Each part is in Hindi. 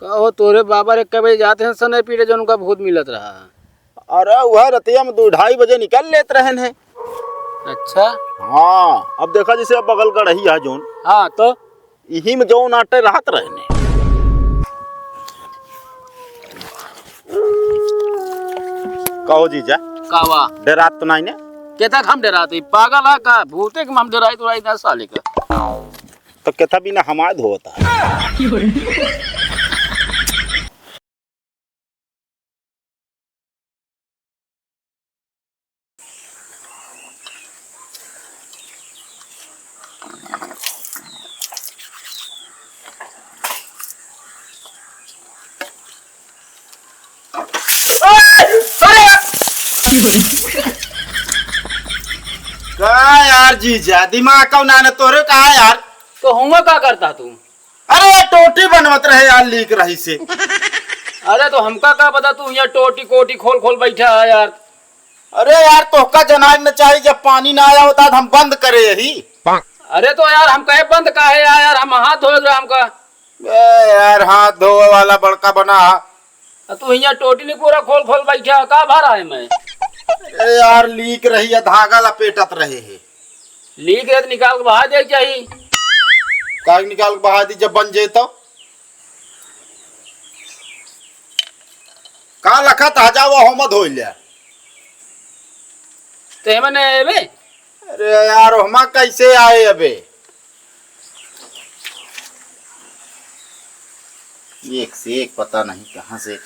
कहो तोरे बाबा रे कई बजे जाते हैं सने पीटे जो उनका भूत मिलत रहा। अरे वह रतिया में 2-2:30 बजे निकल लेते रहे हैं। अच्छा हाँ अब देखा जैसे अब बगल का रही है जोन। हाँ तो यही में जो नाटे रात रहने। कहो जीजा कावा डरात तो नहीं ने केता हम डराते पागल है का भूते के हम डराई तो राई 10 साल का तो कहता बिना हमारे धोता है। क्या यार जीजा दिमाग का ना तोरे कहा यार तो हुआ क्या करता तू? अरे टोटी बनवत रहे यार लीक रही से। अरे तो हमका क्या पता तू यहाँ टोटी कोटी खोल खोल बैठा है यार। अरे यार तोहका जनाब न चाहिए जब पानी ना आया होता तो हम बंद करे यही। अरे तो यार हम कहे बंद काहे यार हम हाथ धोए रहे हमका। यार हाथ धोए वाला बड़का बना। तू यहाँ टोटी नहीं पूरा खोल खोल बैठा का भरा है मैं। अरे यार लीक रही है धागा लपेटत रहे है। लीक है तो निकाल के बाहर दे चाहिए। काग निकाल के बहा दी जब बन जाए तो का लखा ताजा हुआ हो मत हो लिया। तो मैंने बे अरे यार हम कैसे आए अबे एक से एक पता नहीं कहां से।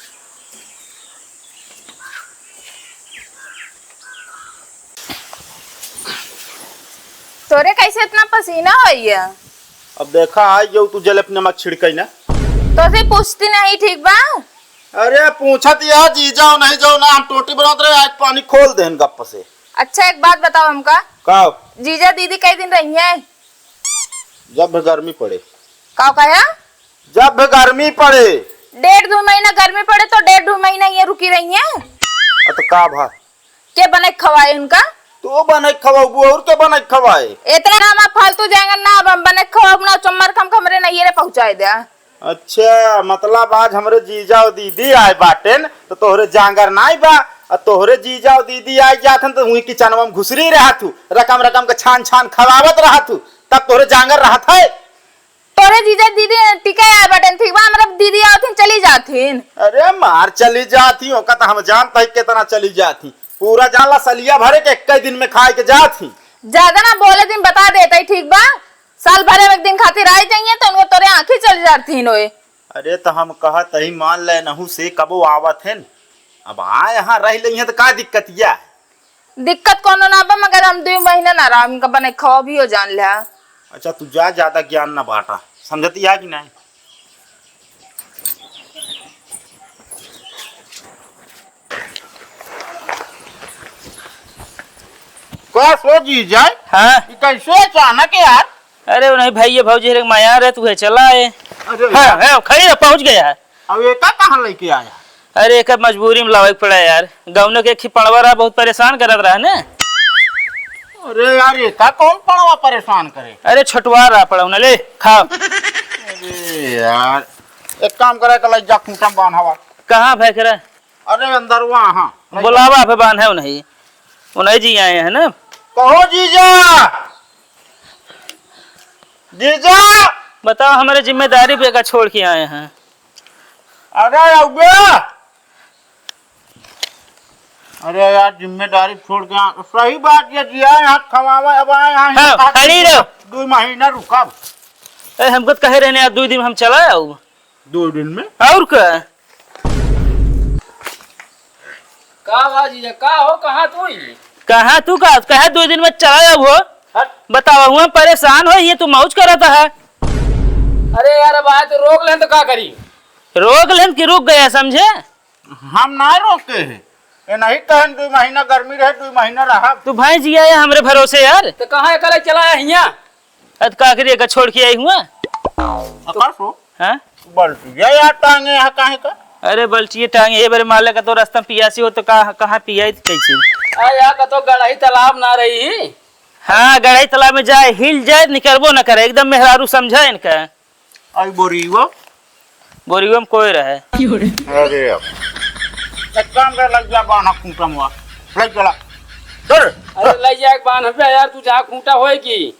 तोरे कैसे इतना पसीना होइया? अब देखा आज जो तू जल अपने नमक छिड़कई ना तो से पूछती नहीं ठीक बा? अरे पूछत यार जी जाओ नहीं जाओ ना हम टोटी बनाते रहे आज पानी खोल देन गप से। अच्छा एक बात बताओ हमका का जीजा दीदी कई दिन रही है? जब गर्मी पड़े। का कहा? जब गर्मी पड़े 1.5-2 महीना गर्मी पड़े तो 1.5-2 महीना ये रुकी रही है। तो का भा के बने खवाए उनका? तो बने खवाबू और के बने खवाए। इतना ना मैं फालतू जाएंगे ना अब हम बने खवाब ना चम्मर कम कमरे नहीं रे पहुंचाए दे। अच्छा मतलब आज हमरे जीजा और दीदी आए बाटेन तो तोहरे जांगर नाई बा और तोहरे जीजा और दीदी आए जाथन तो हुई किचनवा में घुसरी रहा तू रकम रकम के छान छान खवावत रहा तू तब तोहरे जांगर रहा था। तोरे जीजा दीदी टिके आए बटन ठीक बा हमरा दीदी आवथिन चली जाथिन। अरे मार चली जाती हो का हम जानता ही कितना चली जाती पूरा जानला सलिया भरे के एक दिन में खाए के जाती। ज्यादा ना बोले दिन बता देते ठीक बा साल भर में एक दिन खातिर आए जाइए तो उनको तोरे आंखें चल जाती होए। अरे तो हम कहत ही मान ले नहू से कबो आवत है अब आ यहाँ रह ली है तो का दिक्कत या दिक्कत कोनो ना बा मगर हम 2 महीना ना आराम का बने खवा भी हो जान लिया। अच्छा तू जा ज्यादा ज्ञान ना बांटा समझती है कि नहीं। क्या सो जी जाए हाँ कैसे अचानक यार। अरे नहीं भाई ये भाजी रे माया रे तू है चला है। अरे हाँ खड़ी रह पहुंच गया है। अब ये कहाँ लेके आया? अरे एक मजबूरी में लावे पड़ा यार गाँव के खिपड़वा रहा बहुत परेशान करत रहा ने। अरे यार ये का कौन पड़वा परेशान करे? अरे छुटवा रहा पड़ा उन्हें ले खाओ। अरे यार एक काम करे कल जा खूंटा बांध हवा। कहाँ फेंक रहा? अरे अंदर वहाँ बुलावा पे बांध है उन्हें उन्हें जी आए हैं ना। कहो जीजा जीजा बताओ हमारे जिम्मेदारी पे का छोड़ के आए हैं। अरे अब्बा अरे यार जिम्मेदारी छोड़ के सही बात ये जिया यहाँ खवावा अब आए यहाँ खड़ी रहो 2 महीना रुका। अरे हमको तो कहे रहने 2 दिन हम चला आओ 2 दिन में और क्या का बाजी का हो कहाँ तू का कहे 2 दिन में चला अब हो बताओ हुआ परेशान हो ये तू मौज करता है। अरे यार अब आए तो रोक लें तो क्या करी रोक लें कि रुक गया समझे। हम ना रोके हैं ये नहीं कहन 2 महीना गर्मी रहे 2 महीना रहा। तू भाई जी आया हमरे भरोसे यार तो कहाँ कल चला यहाँ का करिए का छोड़ के आई हुआ तो हाँ बल्टिया यार टांगे यहाँ काहे का। अरे बल्टिए टांगे ये बारे माले का तो रास्ता पियासी हो तो कहाँ पिया कैसे यहाँ का तो गढ़ाई तालाब ना रही। हाँ गढ़ाई तालाब में जाए हिल जाए निकलबो न करे एकदम मेहरारू समझा इनका। आई बोरी वो बोरियो में कोई रहे। अरे एक काम कर, लग जा बाना खूंटा मुआ लग चला चल। अरे ले जाए बांध पे यार, तू जहाँ खूंटा होएगी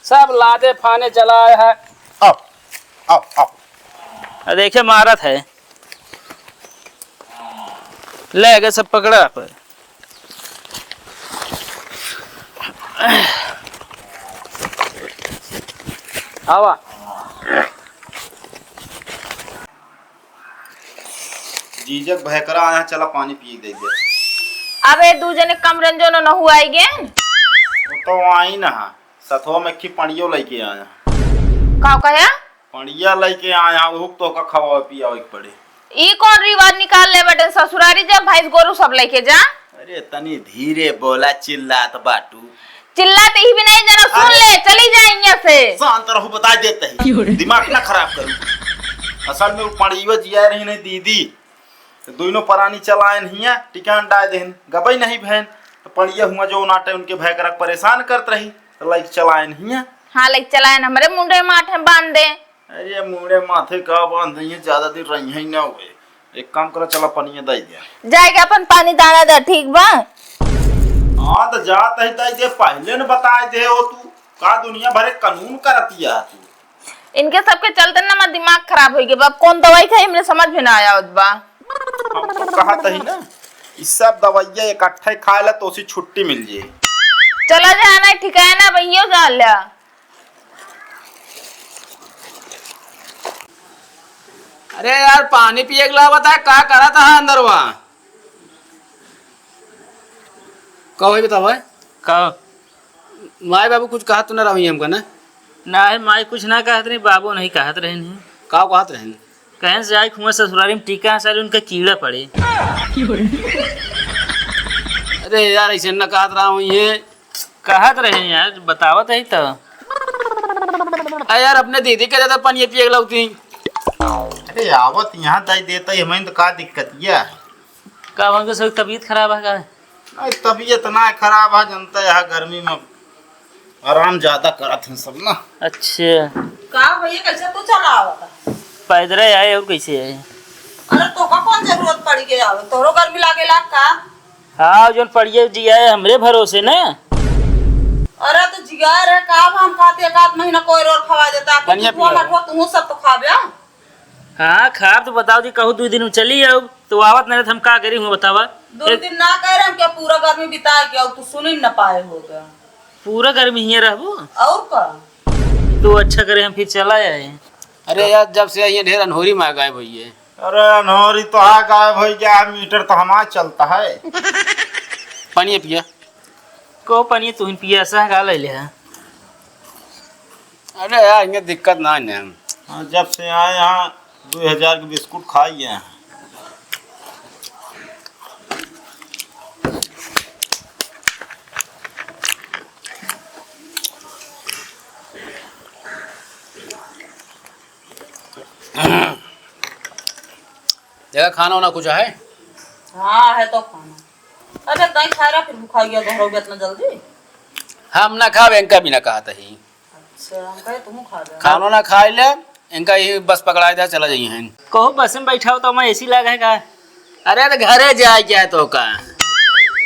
सब लादे फाने चलाए है। आओ आओ आओ। देखिए मारत है, ले गए सब पकड़ा पर। आवा जीजक भयकरा आया, चला पानी पी दे दे। अबे दू जने कम रंजो न हुआ आई गे वो तो आई ना सथवा में की पणियो लेके आया। का कहा पणिया लेके आया, वो तो का खवा पिया एक पड़े। ई कौन रिवाज निकाल ले बटन ससुरारी जब भैंस गोरू सब लेके जा। अरे तनी धीरे बोला, चिल्लात बाटू। चिल्लाते ही भी नहीं जाना, सुन ले चली जा यहाँ से। शांत रहू, बता देते ही दिमाग ना खराब करूं। असल में वो पणियो जिया रही नहीं दीदी, तो दोनों परानी चलाए नहीं है, टिकान डाय देन गबई नहीं बहन। तो पणिया हुआ जो नाटे उनके भय करक परेशान करत रही, तो लाइक चलाए नहीं है। हाँ लाइक चलाए न हमारे मुंडे माथे बांध दे। अरे मुंडे माथे का बांध नहीं है, ज्यादा दिन रही ही ना हुए। एक काम करो, चला पनिया दे दिया जाएगा अपन पानी दाना दे, ठीक बा। हाँ तो जात है दे दे, पहले न बताए दे हो तू का दुनिया भरे कानून करतिया तू। इनके सबके चलते ना मेरा दिमाग खराब हो गया। कौन दवाई खाई हमने समझ में ना आया उस बा। हम तो कहा था ही ना, इस सब दवाइयाँ इकट्ठे खाए ला तो उसी छुट्टी मिल जाए। चला जाना ठिकाना भैया जा लिया। अरे यार पानी पिए के लावा था, का करा था अंदर वहाँ कहो बताओ है कहो। माई बाबू कुछ कहा तो ना रही हमका ना? ना माई कुछ ना कहत नहीं, बाबू नहीं कहत रहे नहीं। का कहत रहे कहें से आई खुआ ससुरारी में टीका साल उनका कीड़ा पड़े। अरे यार ऐसे न कहत रहा हूँ, ये कहत रहे यार, बतावत है तो। यार अपने दीदी के ज्यादा पानी पिए लगती। अरे आवत यहाँ दे देता ही, हमें तो का दिक्कत है का उनका सब तबीयत खराब है का? तबीयत ना खराब है, जनता यहाँ गर्मी में आराम ज्यादा करत हैं सब ना। अच्छा का भैया कैसे तू चला आवता? पैदल आए और कैसे आए? अरे तो का कौन जरूरत पड़ी के आवे? तोरो गर्मी लागेला का? हाँ जो पढ़िए जी आए हमरे भरोसे ना। अरे तो जिगार है का, हम खाते एक आध महीना कोई और खवा देता। बढ़िया तू मठवा तू सब तो खाबे। हाँ खाब तो बताओ जी, कहूँ 2 दिन में चली आओ तो आवत नहीं, हम का करी हूँ बतावा। 2 दिन ना कह रहे हम क्या पूरा गर्मी बिताए के, तू सुन ही न पाए हो गया। पूरा गर्मी ही रहबो और का तो अच्छा करे हम फिर चला आए। अरे यार जब से ये ढेर अनहोरी में गायब हुई है। अरे अनहोरी तो है गायब हो गया, मीटर तो हमारा चलता है। पानी पिया को, पानी तू पिया ऐसा गा ले ले। अरे यार इनके दिक्कत ना है। हाँ, जब से आए यहाँ 2000 के बिस्कुट खाई है। जगह खाना होना कुछ है? हाँ है तो खाना। अरे कहीं खा रहा फिर भूखा गया दोहरोगे इतना जल्दी? हम ना खावे, इनका भी ना कहता ही। अच्छा हम कहे तुम खा दे। खाना ना खाए ले, इनका ये बस पकड़ा दे चला जाइए हैं। कहो बस में बैठा हो तो मैं एसी लगा है का? अरे तो घरे जाए क्या तो का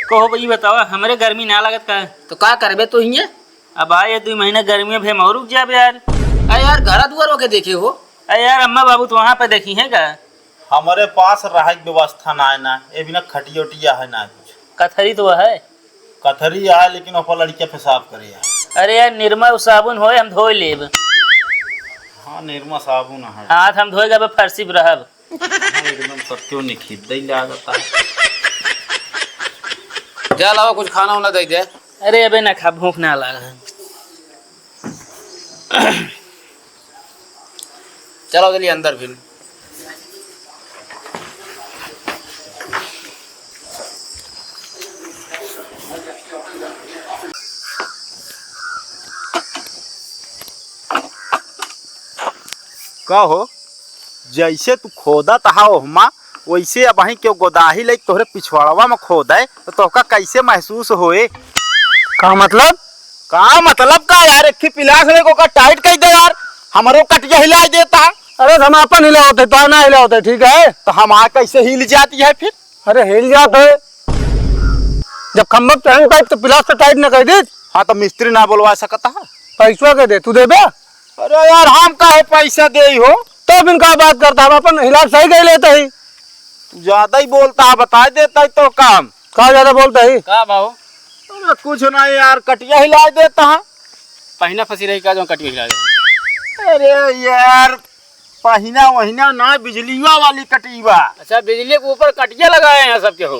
कहो भाई बताओ, हमारे गर्मी ना लगत का तो का करबे तो ही? अब आए 2 महीना गर्मी में और रुक जाब यार। अरे यार घर दुआर होके देखे हो? अरे यार अम्मा बाबू तो वहाँ पे देखी है का? हमारे पास रह व्यवस्था ना है ना, ये बिना खटिया उटिया है ना कुछ। कथरी तो है, कथरी है लेकिन ऊपर लड़कियां पेशाब करे है। अरे यार निर्मा साबुन हो हम धो लेब। हाँ निर्मा साबुन है। हाथ हम धोएगा बे फर्सी पे रहब। एकदम सब क्यों नहीं खींच दे जाता है। जा लाओ कुछ खाना वाना दे दे। अरे अबे ना खा, भूख ना लगा। चलो चलिए अंदर फिर। का हो जैसे तू खोदा तहा ओहमा, वैसे अब वहीं क्यों गोदाही लाइक तोहरे पिछवाड़वा में खोदा तो तोहका कैसे महसूस होए? का मतलब? का मतलब का यार, एक पिलास ले को का टाइट कर दे यार, हमरो कटिया हिला देता अरे हम अपन हिला होते तो ना हिला होते, ठीक है। तो हमारा कैसे हिल जाती है फिर? अरे हिल जात है जब खम्भा चढ़े पाइप तो पिलास टाइट न कर दी। हाँ तो मिस्त्री ना बोलवा सकता है? पैसा के दे, तू दे बे। अरे यार हम काहे पैसा दे हो? तो बिन का बात करता, हम अपन हिला सही कह लेते ही। तू ज्यादा ही बोलता है, बता देता है तो काम। कहा ज्यादा बोलता ही? का भाव अरे कुछ नहीं यार, कटिया हिला देता है। पहिना फंसी रही का जो कटिया हिला दे। अरे यार पहिना वहीना ना, बिजलिया वाली कटीवा अच्छा बिजली के ऊपर कटिया लगाए हैं सबके हो।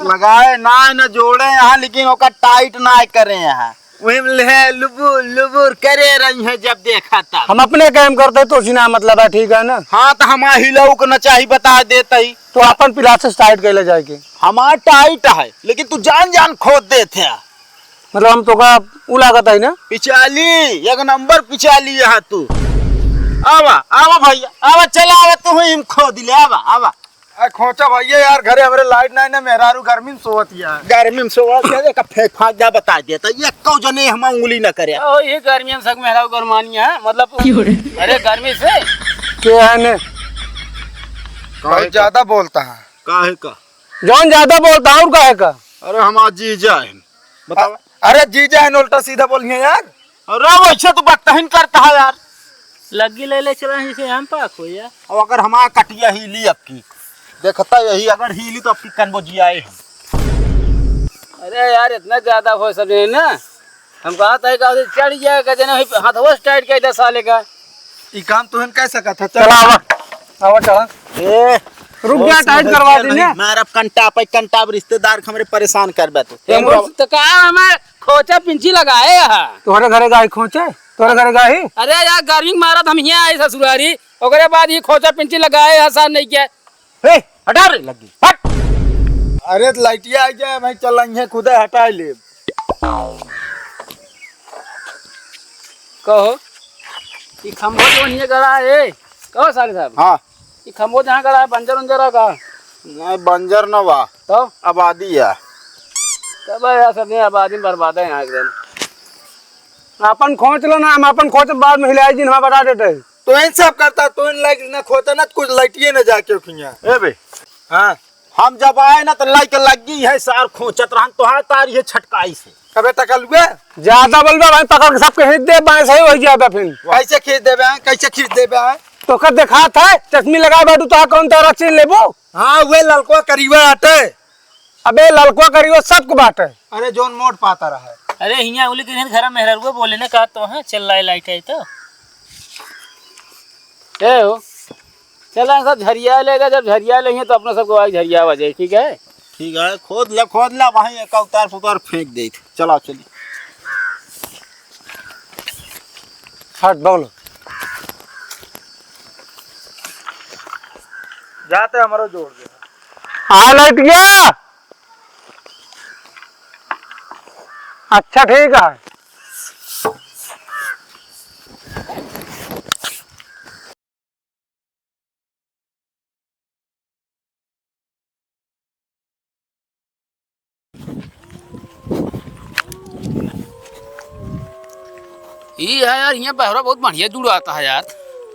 लगाए ना न जोड़े यहाँ, लेकिन ओका टाइट ना करे यहाँ। वही लुबुर लुबुर करे रही है जब देखा तब। हम अपने काम करते तो सीना मतलब है, ठीक है ना। हाँ तो हमारा हिलाऊ को न चाहिए बता देता ही तो अपन पिलास से टाइट कर ले जाएगी। हमारा टाइट है, लेकिन तू जान जान खोद देते है। मतलब हम तो का उलागत है ना। पिचाली एक नंबर पिचाली यहाँ तू। आवा आवा भैया आवा, चला आवा तू ही खोद ले, आवा आवा। खोचा भैया यार, घरे हमारे लाइट नहीं ना, मेहरारू गर्मी में सोवत यार। गर्मी में सोवा के का फेंक फाक जा बता देता ये कौ जने हम उंगली न करे। ओ ये गर्मी में सग मेहरा गरमानिया है मतलब। अरे गर्मी से क्या है ने बहुत ज्यादा बोलता है। काहे का? जौन ज्यादा बोलता है और काहे का? अरे हमारा जीजा है, बताओ। अरे जीजा है, उल्टा सीधा बोलिए यार। अरे वैसे तो बदतहीन करता है यार। लगी ले ले चला जैसे हम पाक हो या। अब अगर हमारा कटिया हिली अब की देखता यही, अगर हिली तो अब की कन्बो जियाए हम। अरे यार इतना ज्यादा हो सब ना, हम कहा था कि चढ़ जाएगा जना हाथवा टाइट कर दे साले का। ये काम तो हम कह सका था। चला आवा आवा चला। ए रुक जा, टाइट करवा देने। मेरा कंटा पे कंटा रिश्तेदार हमरे परेशान कर बे तो कहा हमें खोचा पिंची लगाए यहाँ। तुम्हारे घरे गाय खोचे, तुम्हारे घरे गाय। अरे यार गर्मी में मारा हम यहाँ आए ससुरारी, ओकरे बाद ये खोचा पिंची लगाए हसान नहीं किया। हे हटा रे लगी हट। अरे लाइटिया आ जाए भाई, चल यहाँ खुदे हटा ले। कहो ये खम्भो जो नहीं गड़ा है, कहो साले साहब हाँ ये खम्भो जहाँ गड़ा है बंजर उंजर का नहीं बंजर न बा, तो आबादी है। कब यार सब आबादी बर्बाद है यहाँ एकदम। अपन खोच लो ना, हम अपन खोच बाद में हिलाई दिन हम बता देते। तो इन सब करता तो इन लाइट ना खोता ना, कुछ लाइटिए ना जाके खिया। ए बे हाँ हम जब आए ना तो लाइट लगी है सार खोचत रहन तो हां तार ये छटकाई से। कबे तकल हुए ज्यादा बोलबे भाई, पकड़ के सबके हित दे बाएं सही हो जाबे। फिर कैसे खींच देबे, कैसे खींच देबे? तो कर देखा था चश्मी लगा बैठू तो कौन तारा चीन लेबो। हां वे ललको करीबा आटे। अबे ललको करीबो सबको बाटे। अरे जोन मोट पाता रहा है। अरे हिया उली के घर मेहरा रुआ बोले ने कहा तो है चल लाई लाइट है तो ए हो चला सब झरिया लेगा, जब झरिया लेंगे तो अपना सबको आग झरिया आ जाए। ठीक है ठीक है, खोद ले वहीं एक उतार पुतार फेंक दे। चलो चलिए हट बोलो जाते हमारा जोड़ दे। हाँ लाइट गया, अच्छा ठीक है। ये है यार, यहाँ बहरा बहुत बढ़िया दूर आता है यार।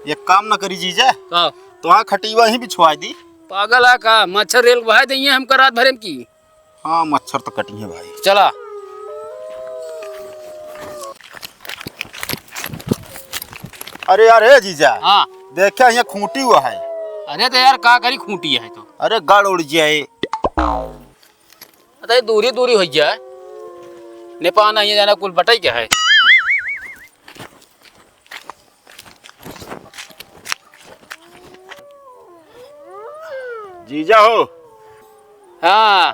एक काम न करी जीजा, का तो वहाँ खटीवा ही बिछवा दी। पागल है का, मच्छर रेल बहा देंगे हमको रात भर की। हाँ मच्छर तो कटी है भाई। चला अरे यार हे जीजा, हाँ देखा यहाँ खूंटी हुआ है। अरे तो यार का करी खूंटी है तो। अरे गड़ उड़ जाए। अरे दूरी दूरी हो जाए, नेपाल नहीं जाना कुल बटाई क्या है। जीजा हो, हाँ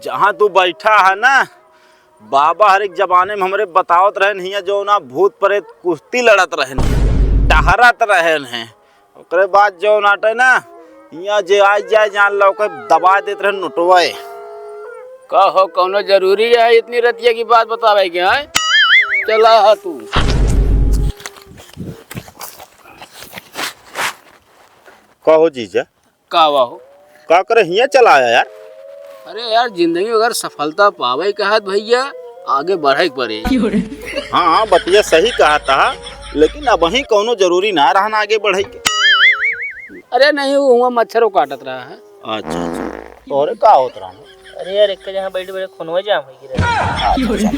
जहाँ तू बैठा है ना, बाबा हर एक जमाने में हमरे बतावत रहन हिया जो ना भूत प्रेत कुश्ती लड़त रहन, टहरत रहन हैं। ओकरे बाद जो नाटे ना हिया जे आ जाए जान लो के दबा देत रहन नोटवाए। कहो कौनो जरूरी है इतनी रतिया की बात बतावे के है। चला है तू कहो जीजा का हो का करे हिया चला आया यार। अरे यार जिंदगी में अगर सफलता पावे कहत भैया आगे बढ़े पड़े। हाँ हाँ बतिया सही कहा था, लेकिन अब वही कोनो जरूरी ना रहना आगे बढ़े के। अरे नहीं हुआ मच्छर वो काटत रहा है। अच्छा अच्छा तोहरे का होत रहा? अरे यार एक जहाँ बैठे बैठे खुनवा जाम हो गया।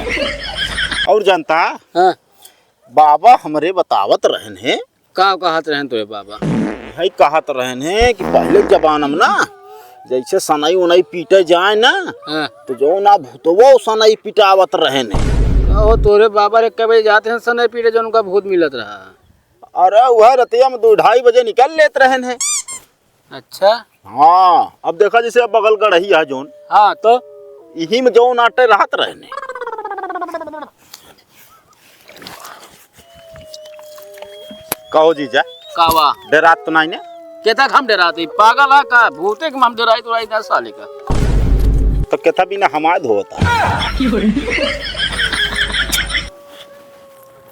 और जनता हाँ बाबा हमरे बतावत रहन है का कहत रहन तोरे बाबा? है कहत रहन है कि पहले जमाना में ना जैसे सनई उनई पीटे जाए ना हाँ तो जो ना भूतवो सनई पिटावत रहन है। वो तोरे बाबा रे कई बजे जाते हैं सनई पीटे जो उनका भूत मिलत रहा। अरे वह रतिया में 2-2:30 बजे निकल लेत रहन है। अच्छा हाँ अब देखा जैसे अब बगल गढ़ही है जोन, हाँ तो यही में जो नाटे रहत रहने। कहो जीजा कावा डरात तो नहीं ने? केता हम डराते पागल है का भूते के हम डराई तो 10 साल का तो केता बिना हमाद होता।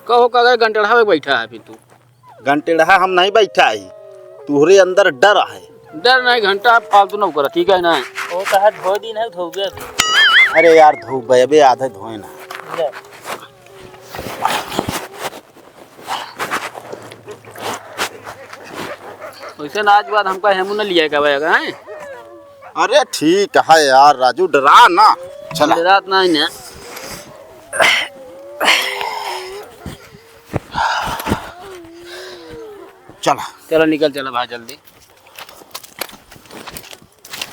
कहो का घंटा में बैठा है फिर तू? घंटे रहा हम नहीं बैठा ही, तुहरे अंदर डर है। डर नहीं घंटा फालतू न करा ठीक है ना? वो कहा धो दिन है धो गया। अरे यार धो बे आधे धोए ना। वैसे ना आज बाद हमका हेमू न लिया क्या भाई है? अरे ठीक है यार राजू डरा ना। चला रात ना ही ना चला चलो निकल चला भाई जल्दी।